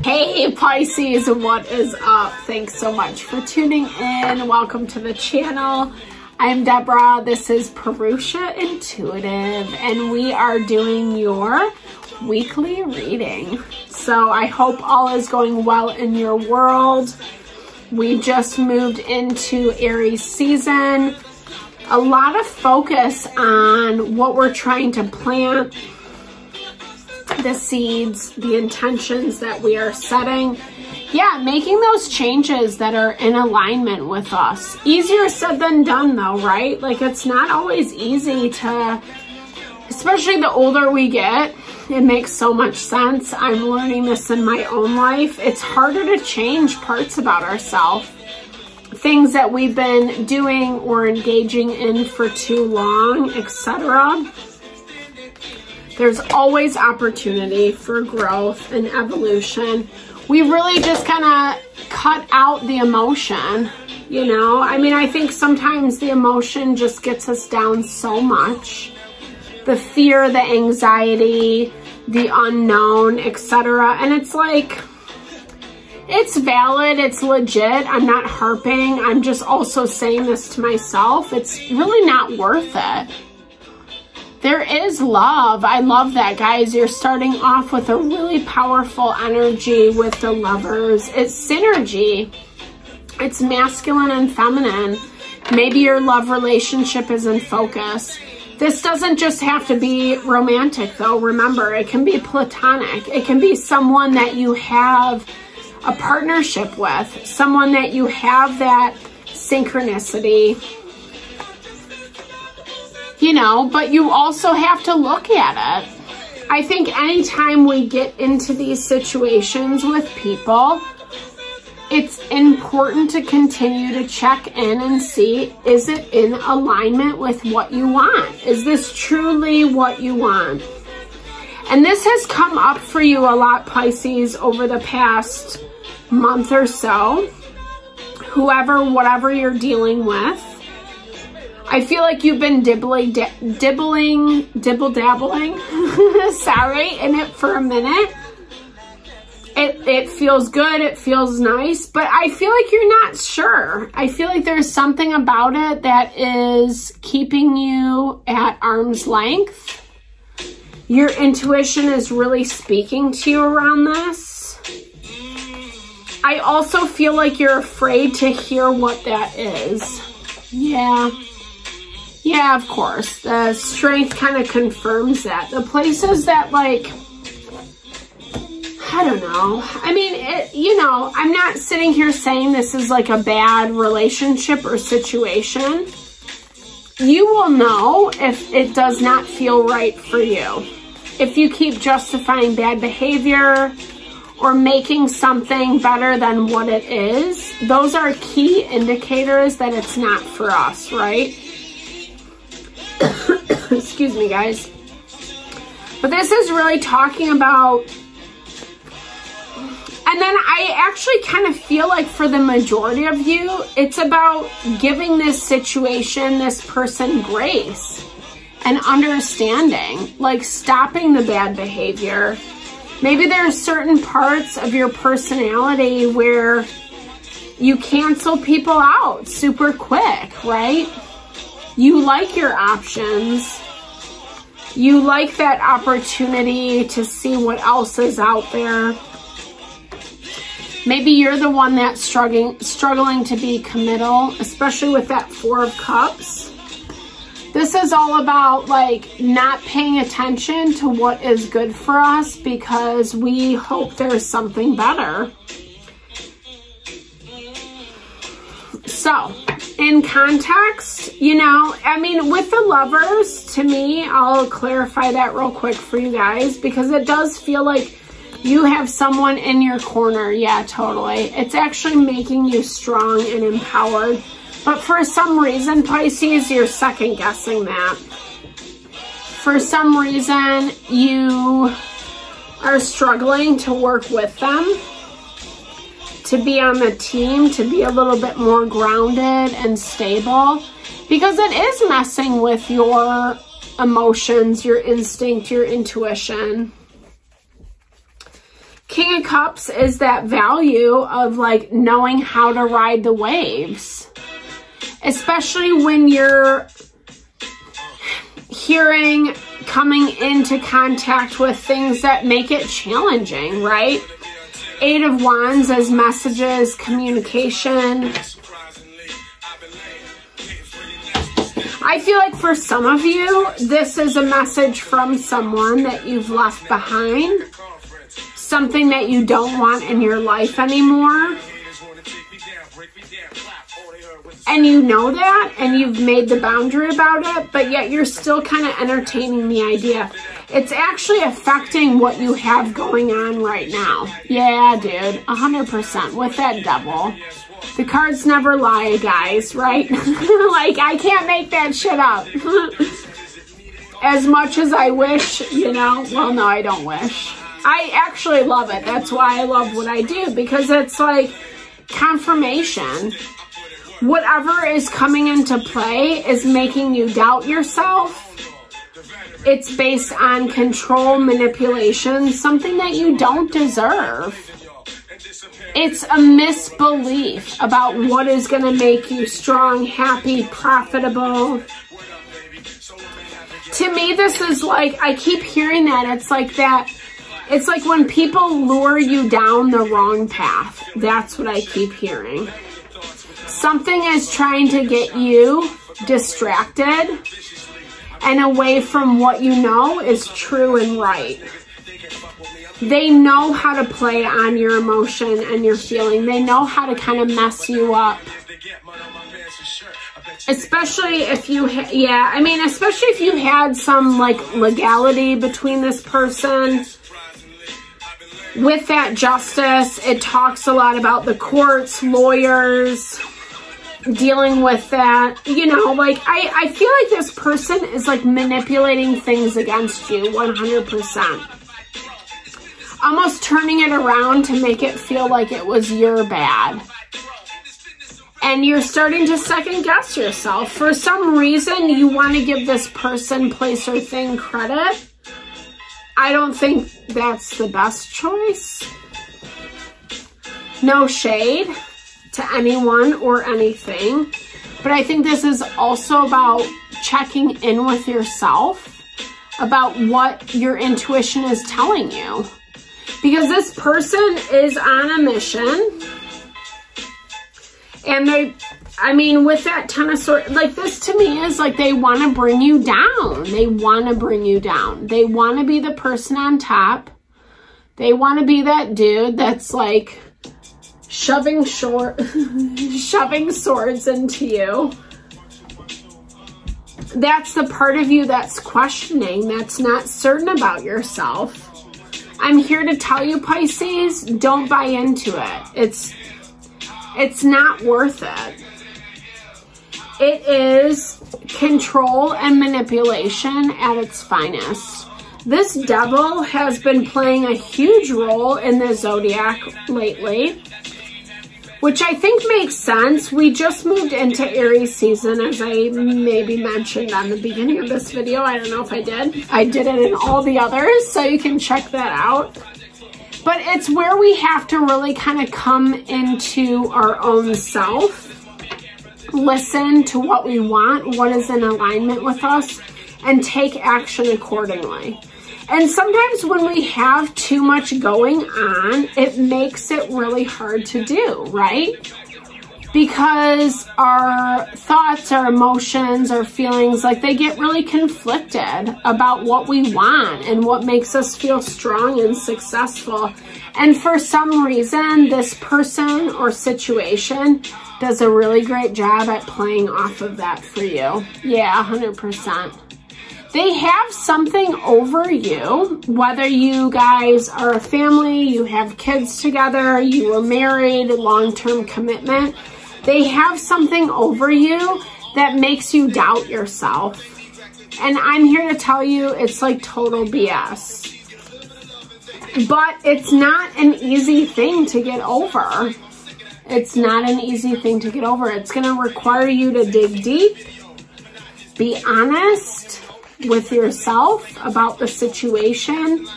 Hey Pisces, what is up? Thanks so much for tuning in. Welcome to the channel. I'm Deborah. This is Purusha Intuitive, and we are doing your weekly reading. So I hope all is going well in your world. We just moved into Aries season. A lot of focus on what we're trying to plant, the seeds, the intentions that we are setting. Yeah, making those changes that are in alignment with us. Easier said than done though, right? Like, it's not always easy to, especially the older we get. It makes so much sense. I'm learning this in my own life. It's harder to change parts about ourselves. Things that we've been doing or engaging in for too long, etc. There's always opportunity for growth and evolution. We really just kind of cut out the emotion, you know? I mean, I think sometimes the emotion just gets us down so much. The fear, the anxiety, the unknown, etc. And it's like, it's valid, it's legit. I'm not harping. I'm just also saying this to myself. It's really not worth it. There is love. I love that, guys. You're starting off with a really powerful energy with the lovers. It's synergy. It's masculine and feminine. Maybe your love relationship is in focus. This doesn't just have to be romantic, though. Remember, it can be platonic. It can be someone that you have a partnership with, someone that you have that synchronicity, you know, but you also have to look at it. I think anytime we get into these situations with people, it's important to continue to check in and see, is it in alignment with what you want? Is this truly what you want? And this has come up for you a lot, Pisces, over the past month or so. Whoever, whatever you're dealing with. I feel like you've been dibble-dabbling, sorry, in it for a minute. It feels good, it feels nice, but I feel like you're not sure. I feel like there's something about it that is keeping you at arm's length. Your intuition is really speaking to you around this. I also feel like you're afraid to hear what that is. Yeah, of course. The strength kind of confirms that. The places that, like, I don't know. I mean, you know, I'm not sitting here saying this is like a bad relationship or situation. You will know if it does not feel right for you. If you keep justifying bad behavior or making something better than what it is, those are key indicators that it's not for us, right? Excuse me, guys. But this is really talking about, and then I actually kind of feel like for the majority of you, it's about giving this situation, this person, grace and understanding, like stopping the bad behavior. Maybe there are certain parts of your personality where you cancel people out super quick, right? You like your options. You like that opportunity to see what else is out there. Maybe you're the one that's struggling to be committal, especially with that Four of Cups. This is all about, like, not paying attention to what is good for us because we hope there's something better. So, in context, you know, I mean, with the lovers, to me, I'll clarify that real quick for you guys because it does feel like you have someone in your corner. Yeah, totally. It's actually making you strong and empowered. But for some reason, Pisces, you're second guessing that. For some reason, you are struggling to work with them. to be on the team, to be a little bit more grounded and stable, because it is messing with your emotions, your instinct, your intuition. King of Cups is that value of like knowing how to ride the waves, especially when you're coming into contact with things that make it challenging, right? Eight of Wands as messages, communication. I feel like for some of you, this is a message from someone that you've left behind, something that you don't want in your life anymore. And you know that, and you've made the boundary about it, but yet you're still kind of entertaining the idea. It's actually affecting what you have going on right now. Yeah, dude, 100% with that Devil. The cards never lie, guys, right? Like, I can't make that shit up. As much as I wish, you know, well, no, I don't wish. I actually love it. That's why I love what I do, because it's like confirmation. Whatever is coming into play is making you doubt yourself. It's based on control, manipulation, something that you don't deserve. It's a misbelief about what is going to make you strong, happy, profitable. To me, this is like, I keep hearing that. It's like that. It's like when people lure you down the wrong path. That's what I keep hearing. Something is trying to get you distracted and away from what you know is true and right. They know how to play on your emotion and your feeling. They know how to kind of mess you up. Especially if you, especially if you had some like legality between this person. With that Justice, it talks a lot about the courts, lawyers, dealing with that, you know, like I feel like this person is like manipulating things against you 100%. Almost turning it around to make it feel like it was your bad. And you're starting to second guess yourself. For some reason, you want to give this person, place, or thing credit. I don't think that's the best choice. No shade to anyone or anything, but I think this is also about checking in with yourself about what your intuition is telling you, because this person is on a mission, and with that Ten of Swords, like this to me is like they want to bring you down. They want to bring you down. They want to be the person on top. They want to be that dude that's like shoving swords into you. That's the part of you that's questioning, that's not certain about yourself. I'm here to tell you, Pisces, don't buy into it. It's not worth it. It is control and manipulation at its finest. This Devil has been playing a huge role in the zodiac lately, which I think makes sense. We just moved into Aries season, as I maybe mentioned on the beginning of this video. I don't know if I did. I did it in all the others, so you can check that out. But it's where we have to really kind of come into our own self, listen to what we want, what is in alignment with us, and take action accordingly. And sometimes when we have too much going on, it makes it really hard to do, right? Because our thoughts, our emotions, our feelings, like they get really conflicted about what we want and what makes us feel strong and successful. And for some reason, this person or situation does a really great job at playing off of that for you. Yeah, 100%. They have something over you, whether you guys are a family, you have kids together, you were married, long-term commitment. They have something over you that makes you doubt yourself. And I'm here to tell you it's like total BS. But it's not an easy thing to get over. It's not an easy thing to get over. It's going to require you to dig deep, be honest with yourself about the situation.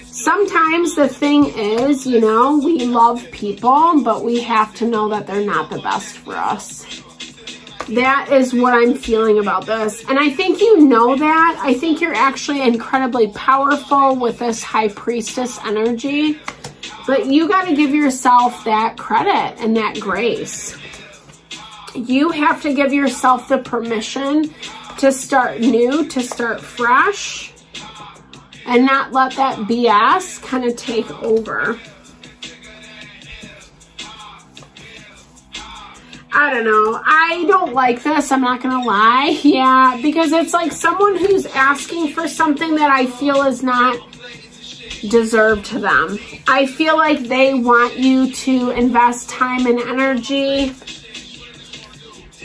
Sometimes the thing is, you know, we love people, but we have to know that they're not the best for us. That is what I'm feeling about this. And I think you know that. I think you're actually incredibly powerful with this High Priestess energy. But you got to give yourself that credit and that grace. You have to give yourself the permission to start new, to start fresh, and not let that BS kind of take over. I don't know. I don't like this. I'm not going to lie. Yeah, because it's like someone who's asking for something that I feel is not deserved to them. I feel like they want you to invest time and energy.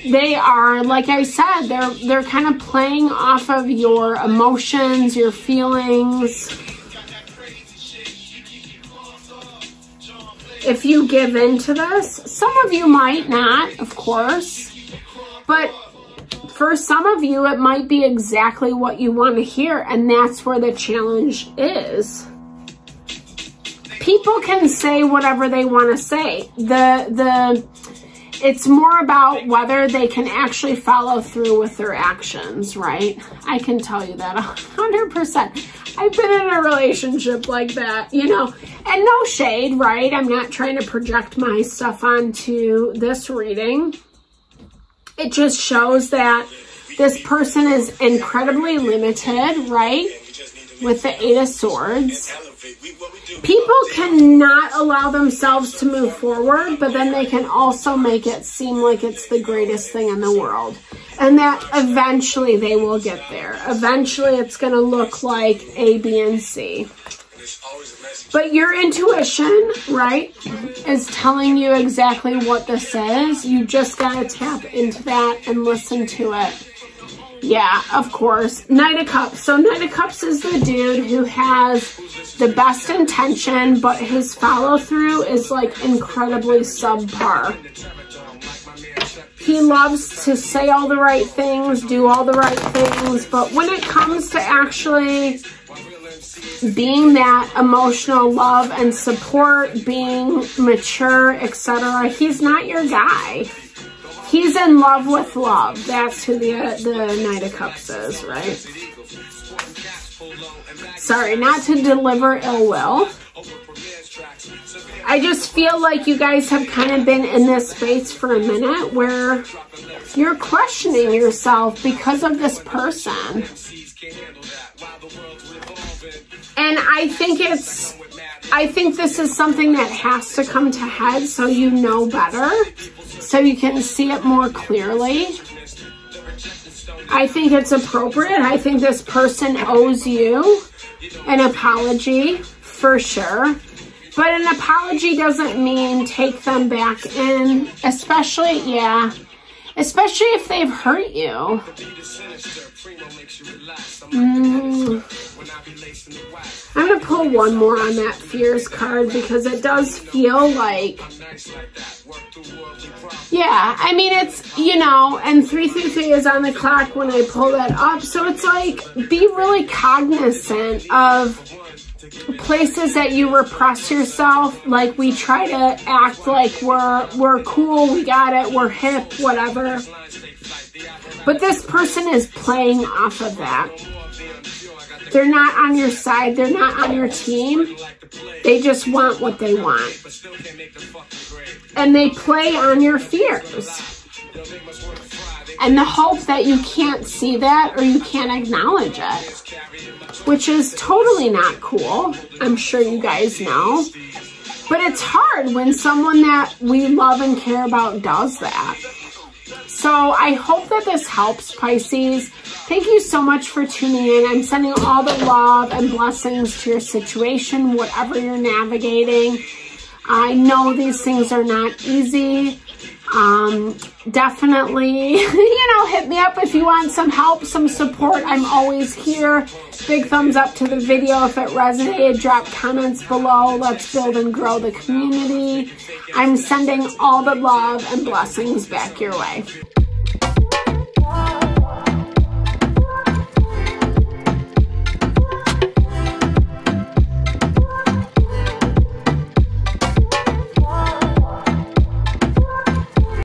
They are, like I said, they're kind of playing off of your emotions, your feelings. If you give in to this, some of you might not, of course, but for some of you, it might be exactly what you want to hear, and that's where the challenge is. People can say whatever they want to say. It's more about whether they can actually follow through with their actions, right? I can tell you that 100%. I've been in a relationship like that, you know, and no shade, right? I'm not trying to project my stuff onto this reading. It just shows that this person is incredibly limited, right? With the Eight of Swords. People cannot allow themselves to move forward, but then they can also make it seem like it's the greatest thing in the world. And that eventually they will get there. Eventually it's going to look like A, B, and C. But your intuition, right, is telling you exactly what this is. You just got to tap into that and listen to it. Yeah, of course. Knight of Cups. So Knight of Cups is the dude who has the best intention, but his follow through is like incredibly subpar. He loves to say all the right things, do all the right things, but when it comes to actually being that emotional love and support, being mature, etc., he's not your guy. He's in love with love. That's who the Knight of Cups is, right? Sorry, not to deliver ill will. I just feel like you guys have kind of been in this space for a minute where you're questioning yourself because of this person. And I think this is something that has to come to head so you know better, so you can see it more clearly. I think it's appropriate. I think this person owes you an apology for sure. But an apology doesn't mean take them back in, especially if they've hurt you. I'm going to pull one more on that Fears card because it does feel like, yeah, I mean, it's, you know, and 333 is on the clock when I pull that up. So it's like, be really cognizant of places that you repress yourself. Like we try to act like we're cool, we got it, we're hip, whatever. But this person is playing off of that. They're not on your side. They're not on your team. They just want what they want. And they play on your fears. And the hope that you can't see that or you can't acknowledge it. Which is totally not cool. I'm sure you guys know. But it's hard when someone that we love and care about does that. So I hope that this helps, Pisces. Thank you so much for tuning in. I'm sending all the love and blessings to your situation, whatever you're navigating. I know these things are not easy. Definitely, hit me up if you want some help, some support. I'm always here. Big thumbs up to the video if it resonated. Drop comments below. Let's build and grow the community. I'm sending all the love and blessings back your way.